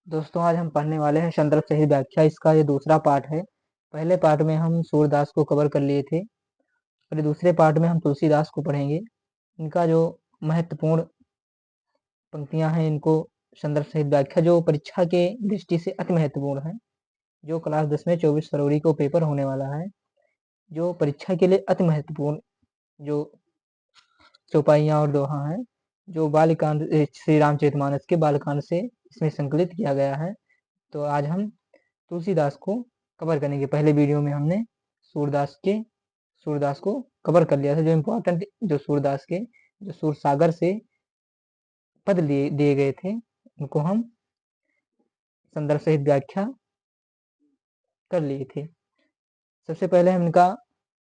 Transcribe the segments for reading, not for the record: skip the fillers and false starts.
दोस्तों आज हम पढ़ने वाले हैं संदर्भ सहित व्याख्या। इसका ये दूसरा पार्ट है। पहले पार्ट में हम सूरदास को कवर कर लिए थे और दूसरे पार्ट में हम तुलसीदास को पढ़ेंगे। इनका जो महत्वपूर्ण पंक्तियां हैं, इनको संदर्भ सहित व्याख्या जो परीक्षा के दृष्टि से अति महत्वपूर्ण है, जो क्लास 10 में 24 फरवरी को पेपर होने वाला है, जो परीक्षा के लिए अति महत्वपूर्ण जो चौपाइयाँ और दोहा है, जो बालकांड श्री रामचरितमानस के बालकांड से इसमें संकलित किया गया है। तो आज हम तुलसीदास को कवर करेंगे। पहले वीडियो में हमने सूरदास को कवर कर लिया था। जो इम्पोर्टेंट जो सूरदास के जो सूरसागर से पद दिए गए थे, उनको हम संदर्भ सहित व्याख्या कर लिए थे। सबसे पहले हम इनका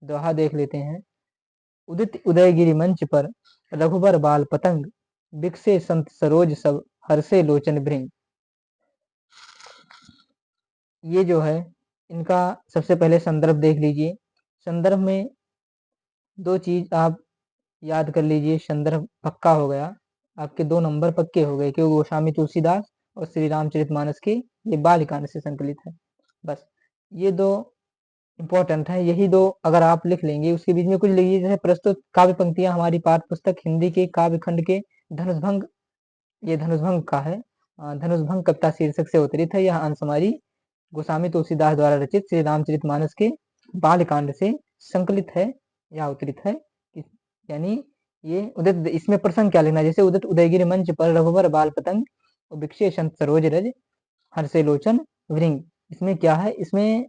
दोहा देख लेते हैं। उदित उदयगिरि मंच पर रघुबर बाल पतंग, बिकसे संत सरोज सब हर्षे लोचन भृंग। ये जो है इनका सबसे पहले संदर्भ देख लीजिए। संदर्भ में दो चीज आप याद कर लीजिए। संदर्भ पक्का हो गया, आपके 2 नंबर पक्के हो गए, क्योंकि गोस्वामी तुलसीदास और श्री रामचरितमानस के ये बालकांड से संकलित है। बस ये 2 इंपॉर्टेंट है। यही 2 अगर आप लिख लेंगे, उसके बीच में कुछ लिखिए। जैसे प्रस्तुत काव्य पंक्तियां हमारी पाठ्य पुस्तक हिंदी के काव्य खंड के धनुषभंग, ये धनुषभंग का है, धनुषभंग कविता शीर्षक से अवतरित है। यह अंश हमारी गोस्वामी तुलसीदास द्वारा रचित श्री रामचरितमानस के बालकांड से संकलित है या अवतरित है। यानी ये उदित, इसमें प्रसंग क्या लिखना है, जैसे उदित उदयगिरि मंच पर रघुबर बाल पतंग और बिकसे संत सरोज रज हर्षे लोचन भृंग। इसमें क्या है, इसमें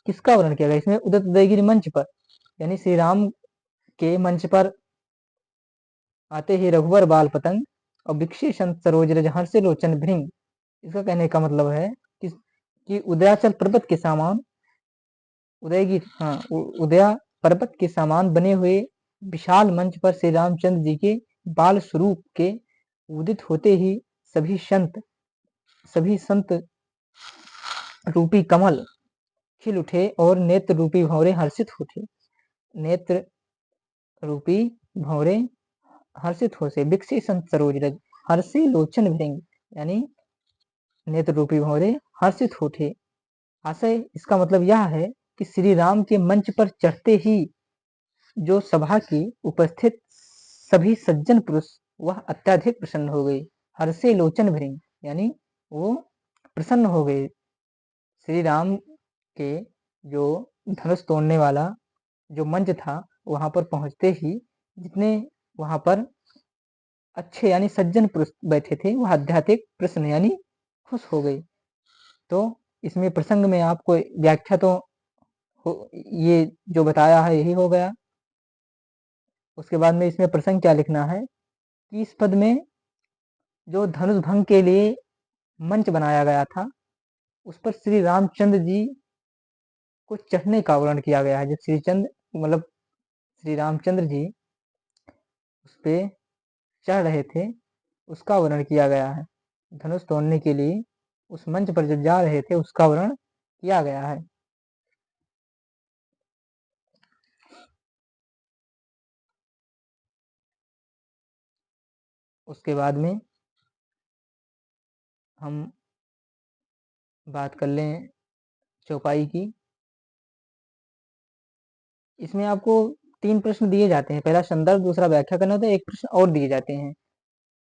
किसका वर्णन किया गया? इसमें उदित उदयगिरि मंच पर, यानी श्री राम के मंच पर आते ही रघुबर बाल पतंग और बिकसे संत सरोज रज हर्षे लोचन भृंग। इसका कहने का मतलब है कि उदयाचल पर्वत के समान उदया पर्वत के समान बने हुए विशाल मंच पर श्री रामचंद्र जी के बाल स्वरूप के उदित होते ही सभी संत रूपी कमल खिल उठे और नेत्र रूपी भंवरे हर्षित होते। नेत्र रूपी भंवरे हर्षित हो से बिकसे संत सरोज रज हर्षे लोचन भृंग, यानी नेत्र रूपी भंवरे हर्षित होते। आशय इसका मतलब यह है कि श्री राम के मंच पर चढ़ते ही जो सभा की उपस्थित सभी सज्जन पुरुष वह अत्यधिक प्रसन्न हो गए। हर्षे लोचन भृंग, यानी वो प्रसन्न हो गए। श्री राम के जो धनुष तोड़ने वाला जो मंच था, वहां पर पहुंचते ही जितने वहां पर अच्छे यानी सज्जन पुरुष बैठे थे, वह अत्यधिक प्रसन्न यानी खुश हो गए। तो इसमें प्रसंग में आपको व्याख्या तो ये जो बताया है यही हो गया। उसके बाद में इसमें प्रसंग क्या लिखना है कि इस पद में जो धनुष भंग के लिए मंच बनाया गया था, उस पर श्री रामचंद्र जी को चढ़ने का वर्णन किया गया है। जब श्री रामचंद्र जी उस पे चढ़ रहे थे, उसका वर्णन किया गया है। धनुष तोड़ने के लिए उस मंच पर जब जा रहे थे, उसका वर्णन किया गया है। उसके बाद में हम बात कर लें चौपाई की। इसमें आपको 3 प्रश्न दिए जाते हैं। पहला संदर्भ, दूसरा व्याख्या करना होता है, 1 प्रश्न और दिए जाते हैं।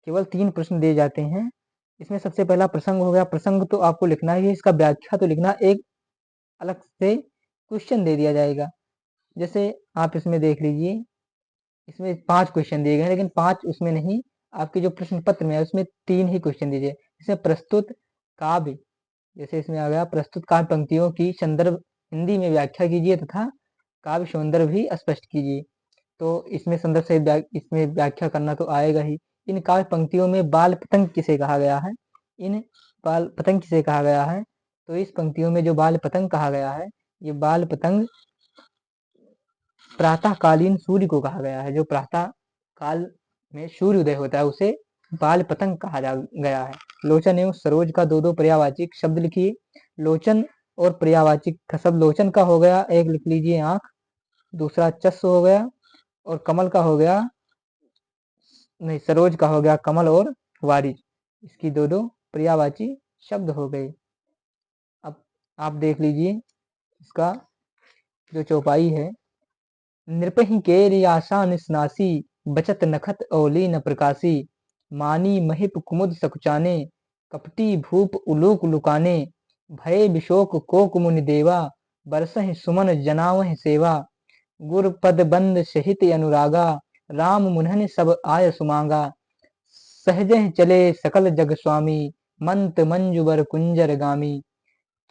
केवल 3 प्रश्न दिए जाते हैं। इसमें सबसे पहला प्रसंग हो गया। प्रसंग तो आपको लिखना ही है, इसका व्याख्या तो लिखना, एक अलग से क्वेश्चन दे दिया जाएगा। जैसे आप इसमें देख लीजिए, इसमें 5 क्वेश्चन दिए गए हैं, लेकिन 5 उसमें नहीं, आपके जो प्रश्न पत्र में है उसमें 3 ही क्वेश्चन दीजिए। इसमें प्रस्तुत काव्य, जैसे इसमें आ गया प्रस्तुत काव्य पंक्तियों की संदर्भ हिंदी में व्याख्या कीजिए तथा काव्य सौंदर्य भी स्पष्ट कीजिए। तो इसमें संदर्भ से इसमें व्याख्या करना तो आएगा ही। इन काव्य पंक्तियों में बाल पतंग किसे कहा गया है? इन बाल पतंग किसे कहा गया है? तो इस पंक्तियों में जो बाल पतंग कहा गया है, ये बाल पतंग प्रातःकालीन सूर्य को कहा गया है। जो प्रातः काल में सूर्य उदय होता है, उसे बाल पतंग कहा गया है। लोचन एवं सरोज का 2-2 पर्यायवाची शब्द लिखिए। लोचन और पर्यायवाची का शब्द लोचन का हो गया, एक लिख लीजिए आंख, दूसरा चस्स हो गया, और कमल का हो गया, नहीं, सरोज का हो गया कमल और वारिज। इसकी 2-2 पर्यायवाची शब्द हो गए। अब आप देख लीजिए इसका जो चौपाई है। नृपहि केर आशा निस्नासी, बचत नखत औली न प्रकाशी। मानी महिप कुमुद सकुचाने, कपटी भूप उलूक लुकाने। भय विशोक कोक मुनि देवा, बरसहि सुमन जनावह सेवा। गुर पद बंद सहित अनुरागा, राम मुनहन सब आय सुमांगा। सहजह चले सकल जग स्वामी, मंत मंजुबर कुंजर गामी।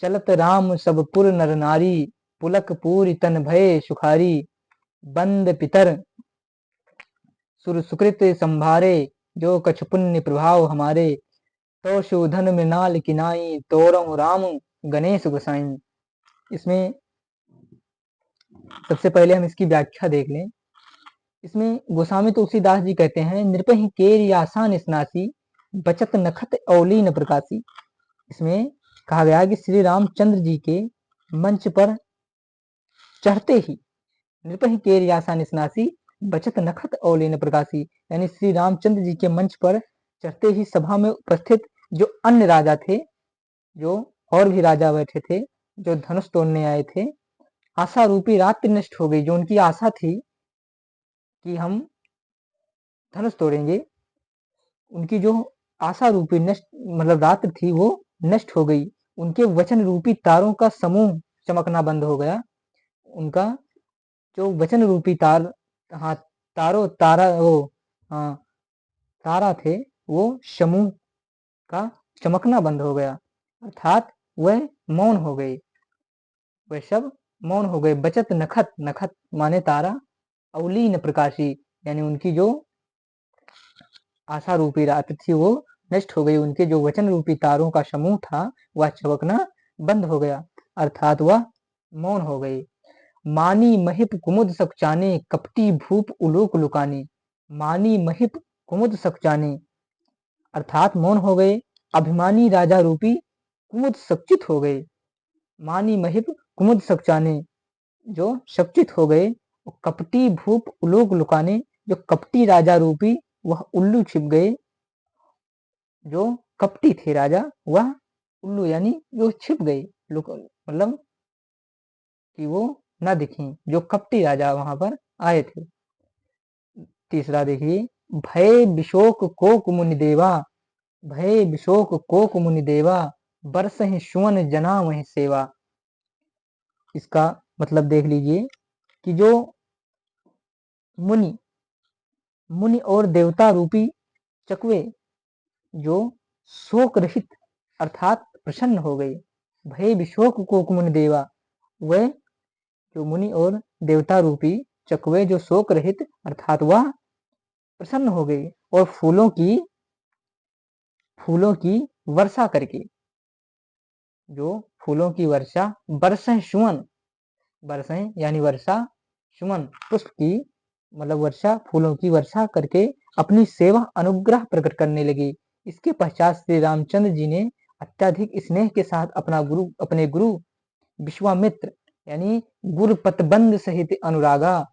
चलत राम सब पुर नर नारी, पुलक पूरी तन भय सुखारी। बंद पितर सुर सुकृत संभारे, जो कछ पुण्य प्रभाव हमारे। तो शोधन मृणाल किनाई, तोरहु राम गणेश गोसाई। इसमें सबसे पहले हम इसकी व्याख्या देख लें। इसमें गोस्वामी तुलसीदास जी कहते हैं, नृपहि केर आसान स्नासी, बचत नखत औली न प्रकाशी। इसमें कहा गया है कि श्री रामचंद्र जी के मंच पर चढ़ते ही, नृपहि केर आसान स्नासी, बचत नखत औली न प्रकाशी, यानी श्री रामचंद्र जी के मंच पर चढ़ते ही सभा में उपस्थित जो अन्य राजा थे, जो और भी राजा बैठे थे, जो धनुष तोड़ने आए थे, आशा रूपी रात्रि नष्ट हो गई। जो उनकी आशा थी कि हम धनुष तोड़ेंगे, उनकी जो आशा रूपी नष्ट मतलब रात्रि थी वो नष्ट हो गई। उनके वचन रूपी तारों का समूह चमकना बंद हो गया। उनका जो वचन रूपी तार, हाँ तारों तारा वो हाँ तारा थे, वो समूह का चमकना बंद हो गया, अर्थात वह मौन हो गए, वह सब मौन हो गए। बचत नखत, नखत माने तारा, अवली न प्रकाशी यानी उनकी जो आशा रूपी रात्रि थी वो नष्ट हो गई। उनके जो वचन रूपी तारों का समूह था वह चमकना बंद हो गया, अर्थात वह मौन हो गई। मानी महिप कुमुद सकुचाने, कपटी भूप उलूक लुकाने। मानी महिप कुमुद सकुचाने अर्थात मौन हो गए। अभिमानी राजा रूपी कुमुद सकुचित हो गए। मानी महिप कुमुद सकुचाने जो सकुचित हो गए। कपटी भूप उलूक लुकाने जो कपटी राजा रूपी वह उल्लू छिप गए। जो कपटी थे राजा वह उल्लू यानी जो छिप गए, मतलब कि वो न दिखे, जो कपटी राजा वहां पर आए थे। तीसरा देखिए, भय विशोक कोक मुनि देवा, भय विशोक कोक मुनि देवा, बरसहि सुवन जना वही सेवा। इसका मतलब देख लीजिए कि जो मुनि मुनि और देवता रूपी चकवे जो शोक रहित अर्थात प्रसन्न हो गए। भय विशोक कोक मुनि देवा, वह जो मुनि और देवता रूपी चकवे जो शोक रहित अर्थात वह प्रसन्न हो गए और फूलों की वर्षा करके, जो फूलों की वर्षा, बरसें सुमन, बरसें यानी वर्षा, सुमन पुष्प की मतलब वर्षा, फूलों की वर्षा करके अपनी सेवा अनुग्रह प्रकट करने लगी। इसके पश्चात श्री रामचंद्र जी ने अत्यधिक स्नेह के साथ अपने गुरु विश्वामित्र यानी गुरु पतबंद सहित अनुरागा,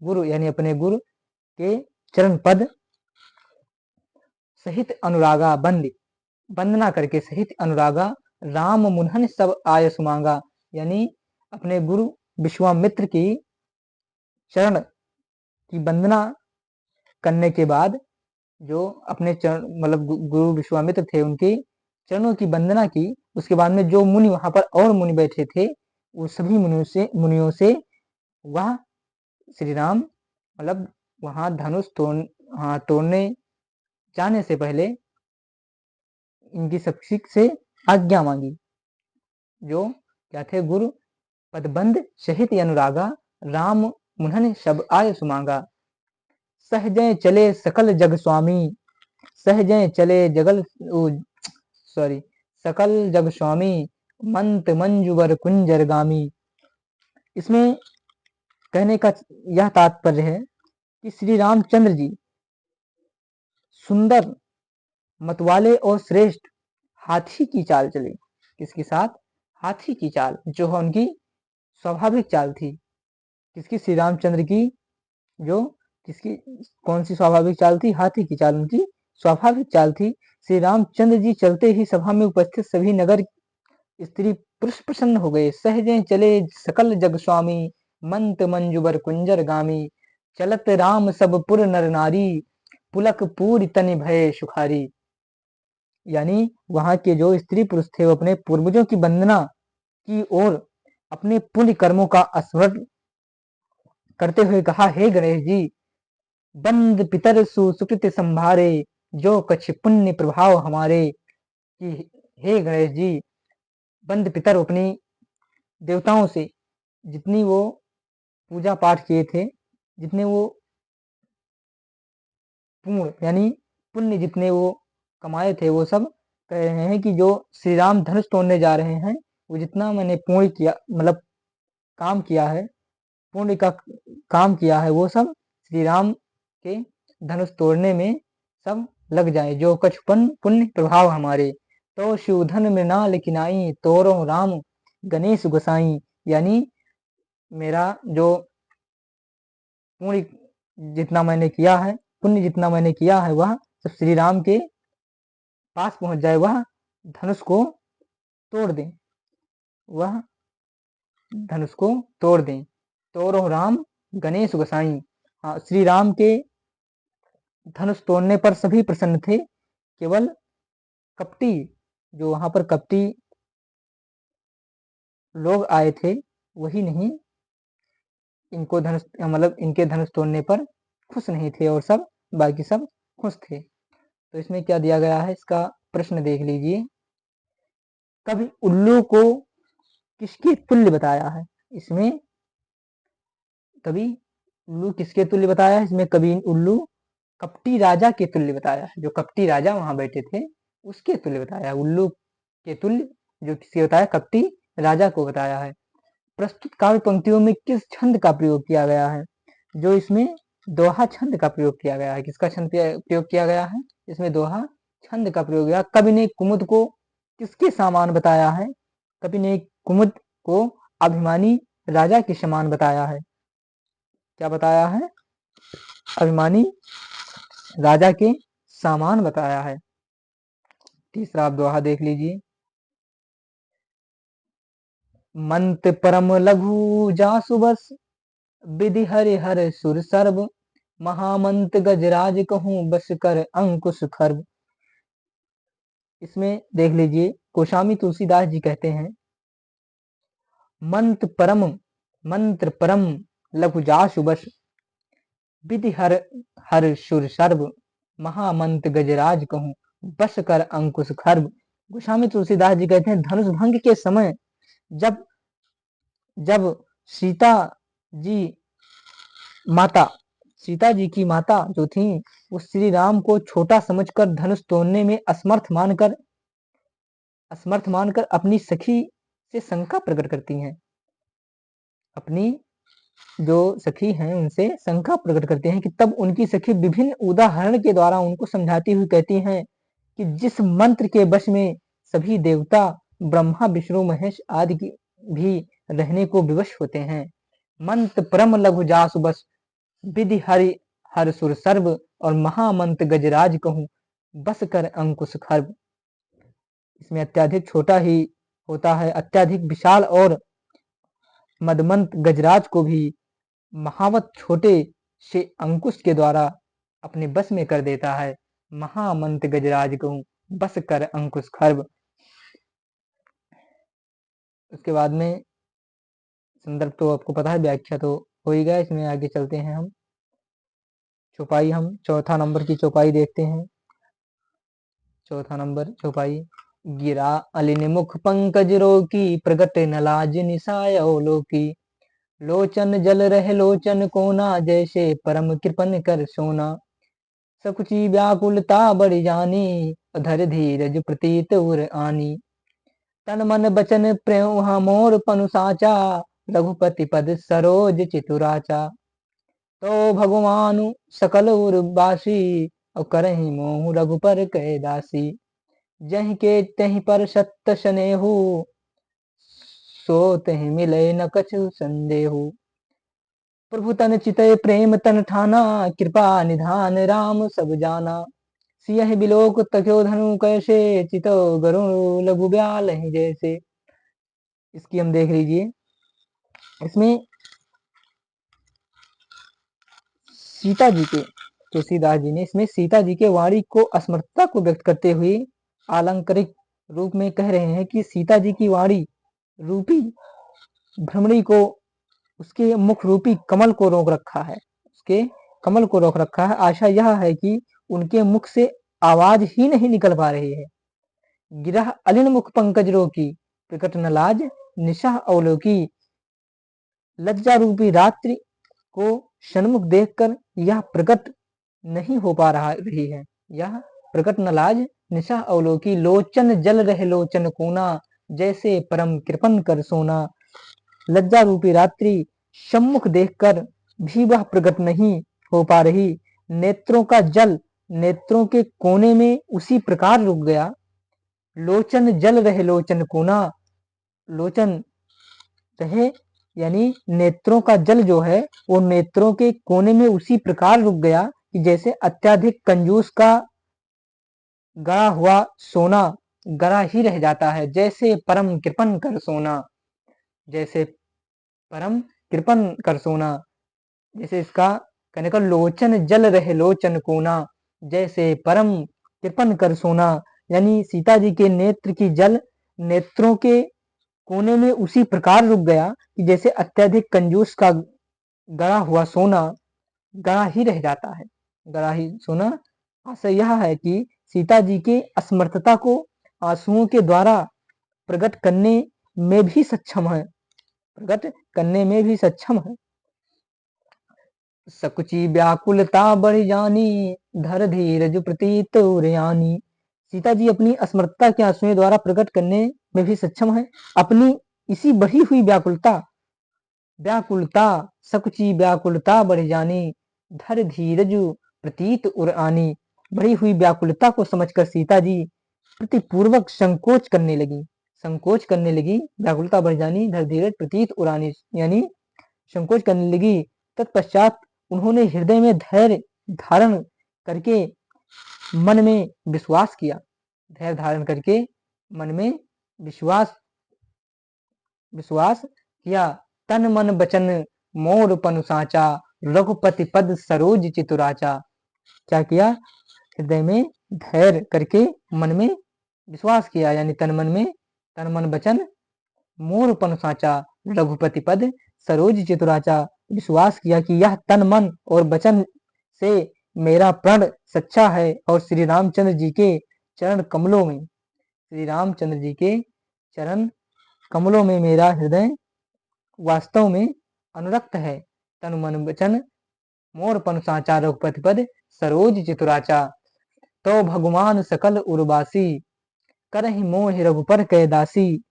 गुरु यानी अपने गुरु के चरण पद सहित अनुरागा, वंदना करके सहित अनुरागा। राम मुनहन सब आय सुमांगा, यानी अपने गुरु विश्वामित्र की चरण की वंदना करने के बाद, जो अपने चरण मतलब गुरु विश्वामित्र थे उनके चरणों की वंदना की, उसके बाद में जो मुनि वहां पर और मुनि बैठे थे, वो सभी मुनियों से वह श्री राम मतलब वहां धनुष तोड़ने जाने से पहले इनकी शिक्षक से आज्ञा मांगी। जो क्या थे, गुरु पदबंद सहित अनुरागा, राम मुनहन सब आय सुमांगा। सहजय चले सकल जग स्वामी, सहजय चले सकल जग स्वामी, मंत मंजुवर कुंजर गामी। इसमें कहने का यह तात्पर्य है कि श्री रामचंद्र जी सुंदर, मतवाले और श्रेष्ठ हाथी की चाल चले। किसके साथ? हाथी की चाल, जो उनकी स्वाभाविक चाल थी। किसकी? श्री रामचंद्र की। जो किसकी कौन सी स्वाभाविक चाल थी? हाथी की चाल उनकी स्वाभाविक चाल थी। श्री रामचंद्र जी चलते ही सभा में उपस्थित सभी नगर स्त्री पुरुष प्रसन्न हो गए। सहजे चले सकल जग स्वामी, मंत मंजुबर कुंजर गामी। चलत राम सब पुर नर नारी, पुलक पूरी तनि भय सुखारी। यानी वहां के जो स्त्री पुरुष थे वो अपने पूर्वजों की वंदना की और अपने पुण्य कर्मों का स्मरण करते हुए कहा, हे गणेश जी, बंद पितर सुकृत संभारे, जो कछ पुण्य प्रभाव हमारे। कि हे गणेश जी, बंद पितर अपनी देवताओं से जितनी वो पूजा पाठ किए थे, जितने वो पूर्ण यानी पुण्य जितने वो कमाए थे, वो सब कह रहे हैं कि जो श्री राम धनुष तोड़ने जा रहे हैं, वो जितना मैंने पुण्य किया, मतलब काम किया है, पुण्य का काम किया है, वो सब श्री राम के धनुष तोड़ने में सब लग जाए। जो कछ पुण्य प्रभाव हमारे, तो शिवधन मृणाल किनाई, तोरो राम गणेश गोसाई। यानी मेरा जो पुण्य जितना मैंने किया है, पुण्य जितना मैंने किया है, वह सब श्री राम के पास पहुंच जाए, वह धनुष को तोड़ दें, वह धनुष को तोड़ दें। तोरो राम गणेश गोसाई। हाँ, श्री राम के धनुष तोड़ने पर सभी प्रसन्न थे, केवल कपटी, जो वहां पर कपटी लोग आए थे, वही नहीं, इनको धनुष मतलब इनके धनुष तोड़ने पर खुश नहीं थे, और सब बाकी सब खुश थे। तो इसमें क्या दिया गया है, इसका प्रश्न देख लीजिए। कभी उल्लू को किसके तुल्य बताया है? इसमें कभी उल्लू किसके तुल्य बताया है? इसमें कभी उल्लू कपटी राजा के तुल्य बताया है। जो कपटी राजा वहां बैठे थे, उसके तुल्य बताया है। उल्लू के तुल्य जो किसके बताया? कपटी राजा को बताया है। प्रस्तुत काव्य पंक्तियों में किस छंद का प्रयोग किया गया है? जो इसमें दोहा छंद का प्रयोग किया गया है। किसका छंद प्रयोग किया गया है? इसमें दोहा छंद का प्रयोग किया। कवि ने कुमुद को किसके समान बताया है? कवि ने कुमुद को अभिमानी राजा के समान बताया है। क्या बताया है? अभिमानी राजा के समान बताया है। तीसरा आप दोहा देख लीजिए। मंत परम लघु जासु बस, विधि हरि हर सुर सर्व। महामंत गजराज कहूं, बस कर अंकुश खर्व। इसमें देख लीजिए, गोस्वामी तुलसीदास जी कहते हैं, मंत्र परम लघु जासु बस, विधि हर हर सुर सर्व। महामंत गजराज कहूं, बस कर अंकुश खर्व। गोस्वामी तुलसीदास जी कहते हैं, धनुष भंग के समय जब जब सीता जी माता सीता जी की माता जो थी, वो श्री राम को छोटा समझकर धनुष तोड़ने में असमर्थ मानकर अपनी सखी से शंका प्रकट करती हैं। अपनी जो सखी हैं उनसे शंका प्रकट करते हैं, कि तब उनकी सखी विभिन्न उदाहरण के द्वारा उनको समझाती हुई कहती हैं कि जिस मंत्र के वश में सभी देवता ब्रह्मा विष्णु महेश आदि की भी रहने को विवश होते हैं, मंत्र परम लघु जासु बस, विधि हरि हर सुर सर्व। और महामंत्र गजराज कहूं, बस कर अंकुश खर्व। इसमें अत्याधिक छोटा ही होता है, अत्याधिक विशाल और मदमंत गजराज को भी महावत छोटे से अंकुश के द्वारा अपने बस में कर देता है। महामंत्र गजराज कहूं, बस कर अंकुश खर्व। उसके बाद में संदर्भ तो आपको पता है, व्याख्या तो हो ही गया। इसमें आगे चलते हैं हम चौपाई। हम चौथा नंबर की चौपाई देखते हैं। चौथा नंबर चौपाई। गिरा अलिन मुख पंकज रोकी, प्रगट न लाज निसाय लोकी। लोचन जल रहे लोचन कोना, जैसे परम कृपन कर सोना। सकुची व्याकुलता बढ़ जानी, अधर धीरज प्रतीत उर आनी। तन मन बचन प्रेम मोर पनु साचा, रघुपति पद सरोज चितुराचा। तो भगवानु सकल उर्वासी, और करहि मोहु रघुपर कह दासी। जहि के तहि पर सत्य स्नेहु, सो तहि मिले न कछु संदेहु। प्रभु तन चितय प्रेम तन ठाना, कृपा निधान राम सब जाना। सियहि बिलोक तक्यो धनु कैसे, चितो गरुण लघु ब्याल ही जैसे। इसकी हम देख लीजिए, इसमें सीता जी के, तुलसीदास जी ने इसमें सीता जी के वाणी को असमर्थता को व्यक्त करते हुए आलंकारिक रूप में कह रहे हैं कि सीता जी की वाणी रूपी भ्रमणी को, उसके मुख रूपी कमल को रोक रखा है, उसके कमल को रोक रखा है। आशा यह है कि उनके मुख से आवाज ही नहीं निकल पा रही है। गिरह अलिन मुख पंकज रोकी, प्रकट न लाज निशा अवलोकी। लज्जा रूपी रात्रि को सन्मुख देखकर यह प्रकट नहीं हो पा रही है, यह प्रकट न लाज निशा अवलोकी। लोचन जल रहे लोचन कोना, जैसे परम कृपन कर सोना। लज्जा रूपी रात्रि सम्मुख देखकर भी वह प्रकट नहीं हो पा रही। नेत्रों का जल नेत्रों के कोने में उसी प्रकार रुक गया। लोचन जल रहे लोचन कोना, लोचन रहे यानी नेत्रों का जल जो है वो नेत्रों के कोने में उसी प्रकार रुक गया कि जैसे अत्यधिक कंजूस का गड़ा हुआ सोना गड़ा ही रह जाता है। जैसे परम कृपन कर सोना, जैसे परम कृपन कर सोना, जैसे इसका कहने का लोचन जल रहे लोचन कोना, जैसे परम कृपन कर सोना। यानी सीता जी के नेत्र की जल नेत्रों के कोने में उसी प्रकार रुक गया कि जैसे अत्यधिक कंजूस का गड़ा हुआ सोना गड़ा ही रह जाता है, गड़ा ही सोना। आशय यह है कि सीता जी के असमर्थता को आंसुओं के द्वारा प्रकट करने में भी सक्षम है, प्रकट करने में भी सक्षम है। सकुची व्याकुलता बढ़ जानी, धर धीरज प्रतीत उरयानी। सीता जी अपनी असमर्थता के आंसुओं द्वारा प्रकट करने में भी सक्षम है। अपनी इसी बढ़ी हुई व्याकुलता सकुची व्याकुलता बढ़ जानी, धर धीरज प्रतीत उरआनी। बढ़ी हुई व्याकुलता को समझकर सीता जी प्रतिपूर्वक संकोच करने लगी। व्याकुलता बढ़ जानी, धर धीरज प्रतीत उरानी, यानी संकोच करने लगी। तत्पश्चात उन्होंने हृदय में धैर्य धारण करके मन में विश्वास किया, धैर्य धारण करके मन में विश्वास किया। तन मन बचन मोर पनु साचा, रघुपति पद सरोज चितुराचा। क्या किया? हृदय में धैर्य करके मन में विश्वास किया, यानी तन मन बचन मोर पनु साचा, रघुपति पद सरोज चितुराचा। विश्वास किया कि यह तन मन और वचन से मेरा प्रण सच्चा है और श्री रामचंद्र जी के चरण कमलों में, श्री रामचंद्र जी के चरण कमलों में मेरा हृदय वास्तव में अनुरक्त है। तन मन वचन मोर पन साचा, रघुपति पद सरोज चितुराचा। तो भगवान सकल उर्वासी, करहि मोहि रघुपर कै दासी।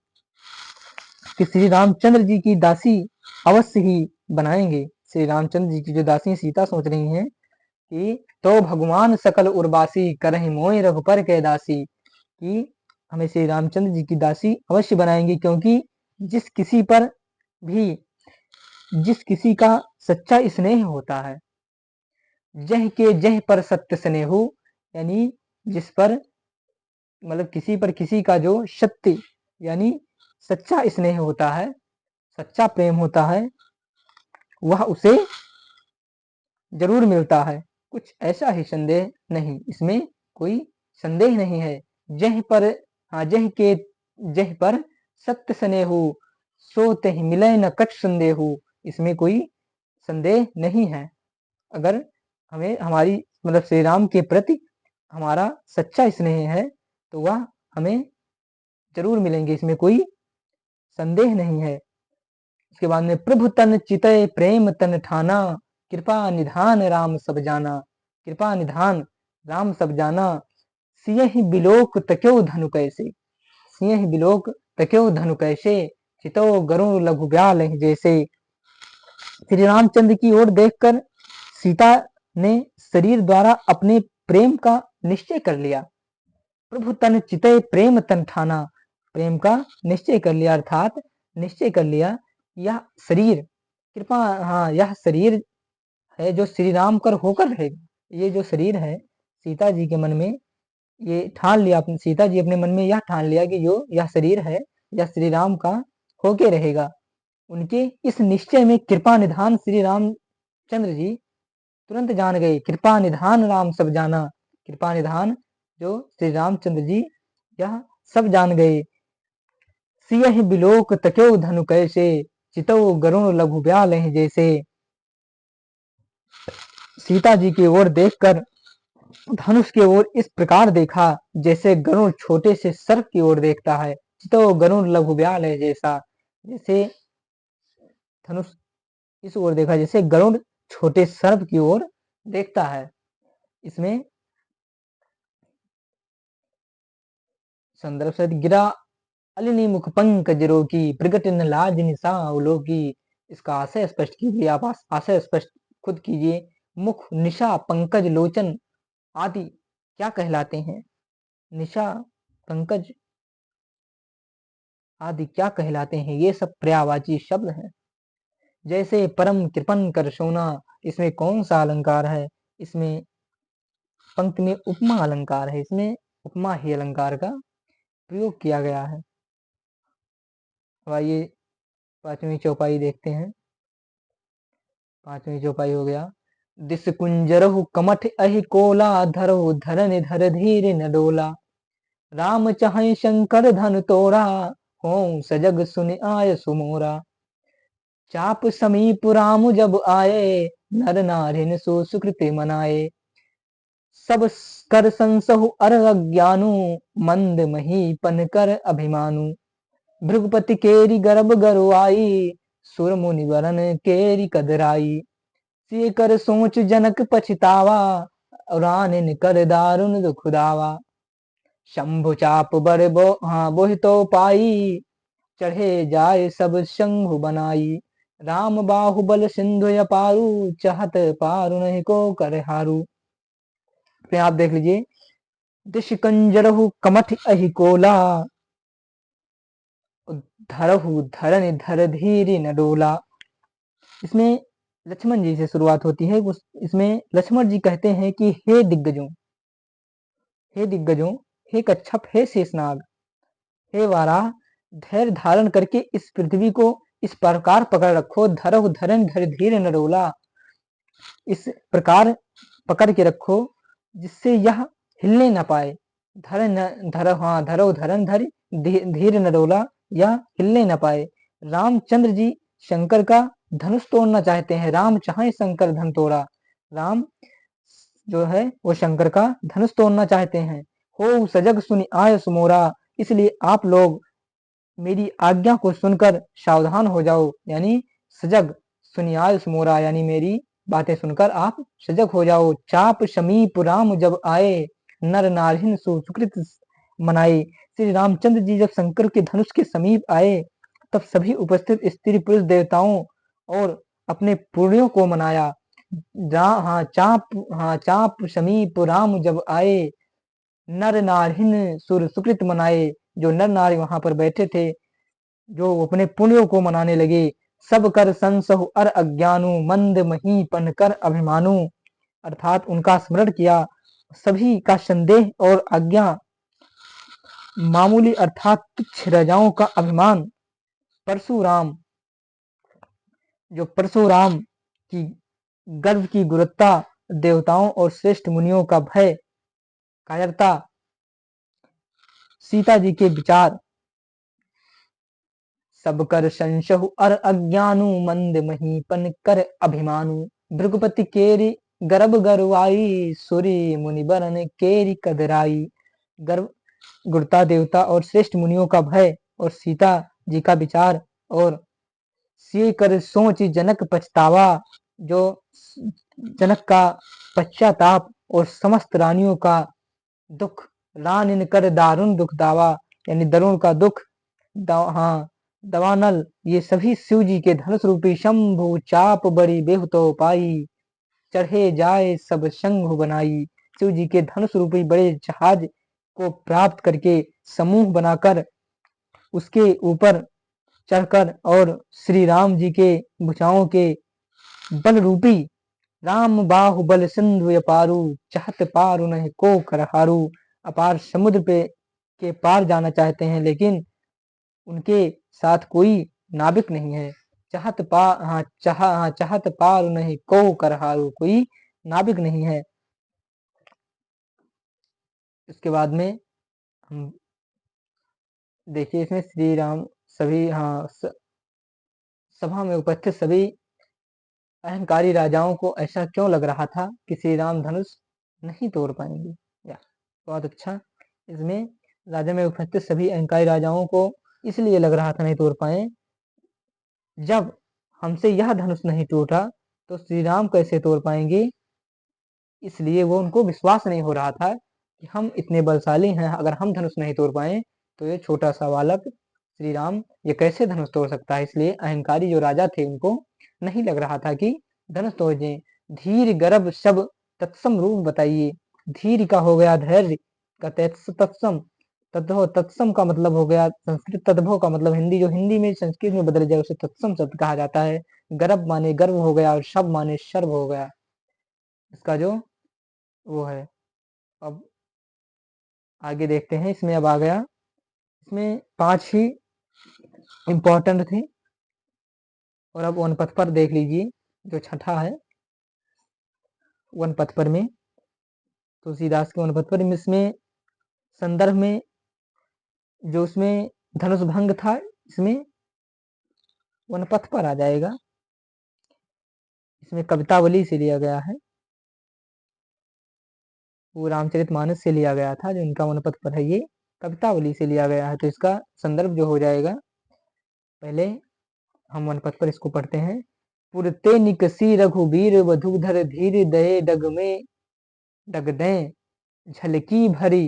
कि श्री रामचंद्र जी की दासी अवश्य ही बनाएंगे। श्री रामचंद्र जी की जो दासी सीता सोच रही हैं कि तो भगवान सकल उर्वासी, करहि मोहि रघुपर कै दासी, कि हमें श्री रामचंद्र जी की दासी अवश्य बनाएंगे, क्योंकि जिस किसी का सच्चा स्नेह होता है, जह के जह पर सत्य स्नेहो, यानी जिस पर मतलब किसी पर किसी का जो सत्य यानी सच्चा स्नेह होता है, सच्चा प्रेम होता है, वह उसे जरूर मिलता है। कुछ ऐसा ही संदेह नहीं, इसमें कोई संदेह नहीं है। जह पर सत्य स्नेहो, सो तहि मिले न कछ संदेहो। इसमें कोई संदेह नहीं है। अगर हमें हमारी मतलब श्री राम के प्रति हमारा सच्चा स्नेह है तो वह हमें जरूर मिलेंगे, इसमें कोई संदेह नहीं है। उसके बाद में प्रभु तन चितय प्रेम तन ठाना, कृपा निधान राम सब जाना। कृपा निधान राम सब जाना, सियहि बिलोक तक्यो धनु कैसे। सियहि बिलोक तक्यो धनु कैसे, चितो गरुण लघु ब्याल जैसे। श्री रामचंद्र की ओर देखकर सीता ने शरीर द्वारा अपने प्रेम का निश्चय कर लिया। प्रभु तन चितय प्रेम तन ठाना, प्रेम का निश्चय कर लिया, अर्थात निश्चय कर लिया यह शरीर यह शरीर है जो श्री राम कर होकर रहेगा। ये जो शरीर है सीता जी के मन में ये ठान लिया, सीता जी अपने मन में यह ठान लिया कि जो यह शरीर है यह श्री राम का होके रहेगा। उनके इस निश्चय में कृपा निधान श्री रामचंद्र जी तुरंत जान गए। कृपा निधान राम सब जाना, कृपा निधान जो श्री रामचंद्र जी यह सब जान गए। सियहि बिलोक तक्यो धनु कैसे, चितौ गरुण लघु ब्याल जैसे। सीता जी की ओर देखकर धनुष की ओर इस प्रकार देखा जैसे गरुड़ छोटे से सर्प की ओर देखता है। चितौ गरुड़ लघु ब्याल है जैसा, जैसे धनुष इस ओर देखा जैसे गरुड़ छोटे सर्प की ओर देखता है। इसमें संदर्भ से गिरा अलिनी मुख पंकज रोकी, प्रगट न लाज निशा अवलोकी। इसका आशय स्पष्ट कीजिए, आप आशय स्पष्ट खुद कीजिए। मुख, निशा, पंकज, लोचन आदि क्या कहलाते हैं? निशा, पंकज आदि क्या कहलाते हैं? ये सब पर्यायवाची शब्द हैं। जैसे परम कृपन कर सोना, इसमें कौन सा अलंकार है? इसमें पंक्ति में उपमा अलंकार है, इसमें उपमा ही अलंकार का प्रयोग किया गया है। अब आइए पांचवी चौपाई देखते हैं। पांचवी चौपाई हो गया। दिस कुंजरहु कमठ अहि कोला, धरहु धरन धर धीर न डोला। राम चाहे शंकर धन तोड़ा, हो सजग सुन आय सुमोरा। चाप समीप राम जब आए, नर नारिन सो सुकृति मनाए। सब कर संसहु अर अज्ञानु, मंद महीपन कर अभिमानु। भृगुपति केरी गर्भ गरुआई, सुर मुनि वरन केरी कदराई। सिय कर सोच जनक पछतावा, रानिन कर दारुण दुख दावा। शंभु चाप बर बोहि तो पाई, चढ़े जाए सब शंभु बनाई। राम बाहुबल सिंधु अपारू, चाहत पारु नहीं को कर हारू। आप देख लीजिए। दिश कंजरहु कमठ अहि कोला, धरहु धरन धर धीर न डोला। इसमें लक्ष्मण जी से शुरुआत होती है। इसमें लक्ष्मण जी कहते हैं कि हे दिग्गजों, हे दिग्गजों, हे कच्छप, हे शेषनाग, हे वाराह, धैर्य धारण करके इस पृथ्वी को इस प्रकार पकड़ रखो। धरहु धरन धर धीर न डोला, इस प्रकार पकड़ के रखो जिससे यह हिलने न पाए। धरो धरन धर धीर न डोला, यह हिलने न पाए। रामचंद्र जी शंकर का धनुष तोड़ना चाहते हैं। राम चाहे शंकर धन तोड़ा, राम जो है वो शंकर का धनुष तोड़ना चाहते हैं। हो सजग सुनि आय सुमोरा, इसलिए आप लोग मेरी आज्ञा को सुनकर सावधान हो जाओ। यानी सजग सुनि आय सुमोरा, यानी मेरी बातें सुनकर आप सजग हो जाओ। चाप समीप राम जब आए, नर नारिन सुकृत मनाए। श्री रामचंद्र जी जब शंकर के धनुष के समीप आए, तब सभी उपस्थित स्त्री पुरुष देवताओं और अपने पुण्यों को मनाया। चाप समीप राम जब आए, नर नारिन सुर सुकृत मनाए। जो नर नारी वहां पर बैठे थे, जो अपने पुण्यों को मनाने लगे। सब कर संसहु अर अज्ञानु, मंद महीपन कर अभिमानु। अर्थात उनका स्मरण किया, सभी का संदेह और आज्ञा मामूली अर्थात तुच्छ रजाओं का अभिमान। परशुराम, जो परशुराम की गर्व की गुरुता, देवताओं और श्रेष्ठ मुनियों का भय, कायरता, सीता जी के विचार। सब कर संशहु अर अज्ञानु, मंद महीपन कर अभिमानु। भृगुपति केरी गर्भ गरुआई, सूरी मुनि बरन केरी कदराई। गर्व, गुरुता, देवता और श्रेष्ठ मुनियों का भय और सीता जी का विचार। और सिय कर सोच जनक पछतावा, जो जनक का पश्चाताप और समस्त रानियों का दुख। रानिन कर दारुण दुख दावा, यानी दरुण का दुख। दवानल, ये सभी शिव जी के धनुष रूपी शंभु चाप बड़ी बेहुतो पाई, चढ़े जाए सब शंभु बनाई। शिव जी के धनुष रूपी बड़े जहाज को प्राप्त करके समूह बनाकर उसके ऊपर चढ़कर और श्री राम जी के भुजाओं के बल रूपी राम बाहुबल सिंधु अपारू, चाहत पार नहीं को करहारू। अपार समुद्र पे के पार जाना चाहते हैं, लेकिन उनके साथ कोई नाविक नहीं है। चाहत पार नहीं को करहारू, कोई नाविक नहीं है। इसके बाद में हम देखिए, इसमें श्री राम सभी सभा में उपस्थित सभी अहंकारी राजाओं को ऐसा क्यों लग रहा था कि श्री राम धनुष नहीं तोड़ पाएंगे। या बहुत अच्छा। इसमें राजा में उपस्थित सभी अहंकारी राजाओं को इसलिए लग रहा था नहीं तोड़ पाए, जब हमसे यह धनुष नहीं टूटा तो श्री राम कैसे तोड़ पाएंगे। इसलिए वो उनको विश्वास नहीं हो रहा था कि हम इतने बलशाली हैं, अगर हम धनुष नहीं तोड़ पाए तो ये छोटा सा बालक श्री राम ये कैसे धनुष तोड़ सकता है। इसलिए अहंकारी जो राजा थे उनको नहीं लग रहा था कि धनुष तोड़ दें। धीर गर्भ सब तत्सम रूप बताइए। धीर का हो गया धैर्य का तत्सम, तद्भव तत्सम का मतलब हो गया संस्कृत, तद्भव का मतलब हिंदी, जो हिंदी में संस्कृत में बदल जाए उसे तत्सम शब्द कहा जाता है। गर्भ माने गर्व हो गया और शब माने शर्व हो गया, इसका जो वो है। अब आगे देखते हैं, इसमें अब आ गया, इसमें 5 ही इम्पोर्टेंट थे। और अब वन पथ पर देख लीजिए, जो छठा है वन पथ पर में तुलसीदास के वन पथ पर, इसमें संदर्भ में जो उसमें धनुष भंग था, इसमें वन पथ पर आ जाएगा। इसमें कवितावली से लिया गया है, वो रामचरितमानस से लिया गया था, जो इनका वन पथ पर है ये कवितावली से लिया गया है। तो इसका संदर्भ जो हो जाएगा, पहले हम वन पथ पर इसको पढ़ते हैं। पुरते निकसी रघुबीर वधूधर धीर दये डग में डग दें, झलकी भरी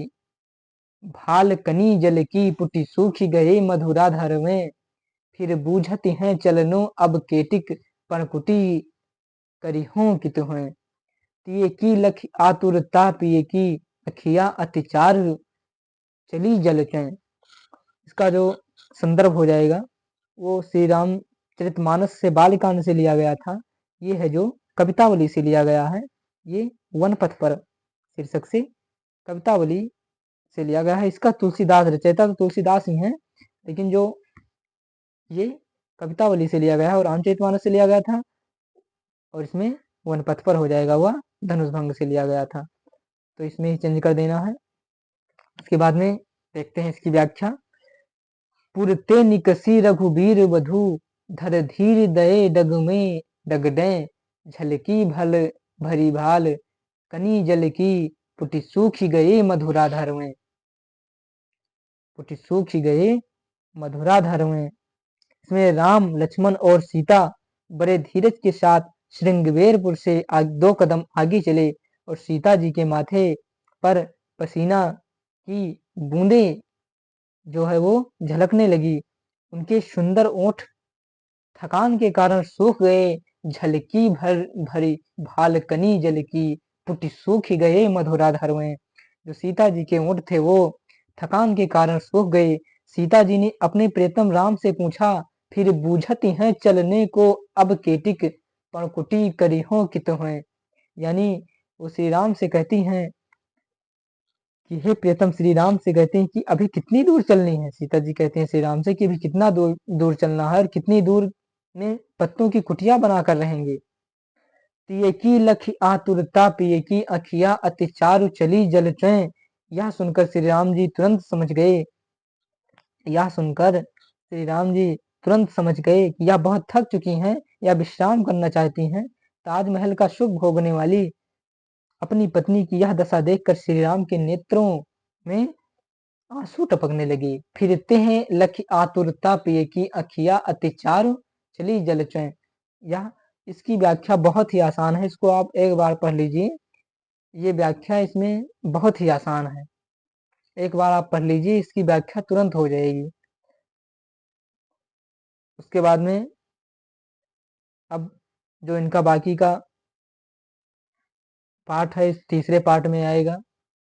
भाल कनी जल की पुटी सूखी गए मधुराधर में। फिर बूझत हैं चलनो अब केटिक पणकुटी करी हों कि तुम्हें। तिये की लख आतुरता पिए की अखिया अतिचार चली जल चैं। इसका जो संदर्भ हो जाएगा वो श्री राम चरितमानस से बालकांड से लिया गया था, ये है जो कवितावली से लिया गया है। ये वन पथ पर शीर्षक से कवितावली से लिया गया है। इसका तुलसीदास रचयिता तो तुलसीदास ही हैं, लेकिन जो ये कवितावली से लिया गया है और रामचरितमानस से लिया गया था, और इसमें वन पथ पर हो जाएगा वह धनुष भंग से लिया गया था, तो इसमें ही चेंज कर देना है। इसके बाद में देखते हैं इसकी व्याख्या। पुरते निकसी रघुबीर वधू धर धीर दये डग में डग दें, झलकी भल भरी भाल कनी जल की पुटी सूखी गए मधुराधर में। पुटी सूखी गए मधुराधर में। इसमें राम लक्ष्मण और सीता बड़े धीरज के साथ श्रृंगवेरपुर से 2 कदम आगे चले और सीता जी के माथे पर पसीना की बूंदे जो है वो झलकने लगी। उनके सुंदर ओठ थकान के कारण सूख गए। झलकी भरी भालकनी जल की पुटी सूख गए मधुराधर में। जो सीता जी के ओठ थे वो थकान के कारण सूख गए। सीता जी ने अपने प्रियतम राम से पूछा, फिर बूझती हैं चलने को अब केटिक पणकुटी करी हो कि तुम्हें। यानी वो श्री राम से कहती हैं कि हे प्रियतम, श्री राम से कहते हैं कि अभी कितनी दूर चलनी है। सीता जी कहते हैं श्री राम से कि अभी कितना दूर दूर चलना है और कितनी दूर में पत्तों की कुटिया बनाकर रहेंगे। तिये की लख आतुरता पिए की अखिया अति चारु चली जल चैं। यह सुनकर श्री राम जी तुरंत समझ गए, यह सुनकर श्री राम जी तुरंत समझ गए कि यह बहुत थक चुकी हैं या विश्राम करना चाहती हैं। ताजमहल का सुख भोगने वाली अपनी पत्नी की यह दशा देखकर श्री राम के नेत्रों में आंसू टपकने लगे। फिरते हैं लख आतुरता पिए की अखिया अति चारु चली जल चैं। यह इसकी व्याख्या बहुत ही आसान है, इसको आप एक बार पढ़ लीजिए। ये व्याख्या इसमें बहुत ही आसान है, एक बार आप पढ़ लीजिए, इसकी व्याख्या तुरंत हो जाएगी। उसके बाद में अब जो इनका बाकी का पार्ट है इस तीसरे पार्ट में आएगा।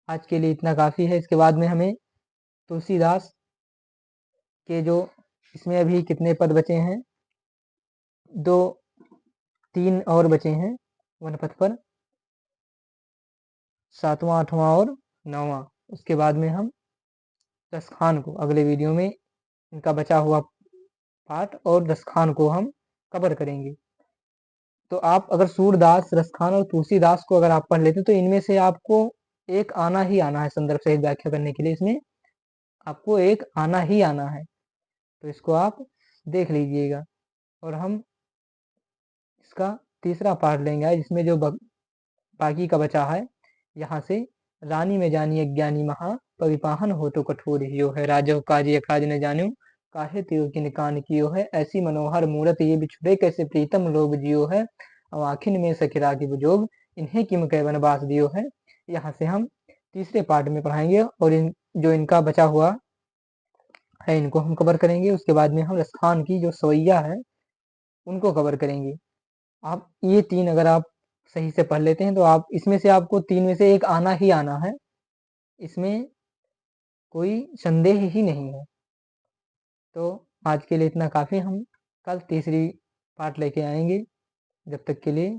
आज के लिए इतना काफ़ी है। इसके बाद में हमें तुलसीदास के जो इसमें अभी कितने पद बचे हैं, 2 3 और बचे हैं। वनपथ पर 7वां 8वां और 9वां। उसके बाद में हम दस्तखान को अगले वीडियो में इनका बचा हुआ पाठ और दस्तखान को हम कवर करेंगे। तो आप अगर सूरदास, रसखान और तुलसीदास को अगर आप पढ़ लेते हैं तो इनमें से आपको एक आना ही आना है संदर्भ सहित व्याख्या करने के लिए, इसमें आपको एक आना ही आना है। तो इसको आप देख लीजिएगा। और हम इसका तीसरा पार्ट लेंगे आज, जिसमें जो बाकी का बचा है यहाँ से। रानी में जानी अज्ञानी महा, परिपाहन हो तो कठोर हियो है। राजो काज काज न जान्यो, काहे तियो किन कान कियो है। ऐसी मनोहर मूरत ये बिछुड़े, कैसे प्रीतम लोग जियो है। अब आखिन में सखिरा की बुजोग, इन्हें किम कह वनवास दियो है। यहाँ से हम तीसरे पार्ट में पढ़ाएंगे और जो इनका बचा हुआ है इनको हम कवर करेंगे। उसके बाद में हम रसखान की जो सवैया है उनको कवर करेंगे। आप ये 3 अगर आप सही से पढ़ लेते हैं तो आप इसमें से आपको 3 में से एक आना ही आना है, इसमें कोई संदेह ही नहीं है। तो आज के लिए इतना काफ़ी, हम कल तीसरी पार्ट लेके आएंगे। जब तक के लिए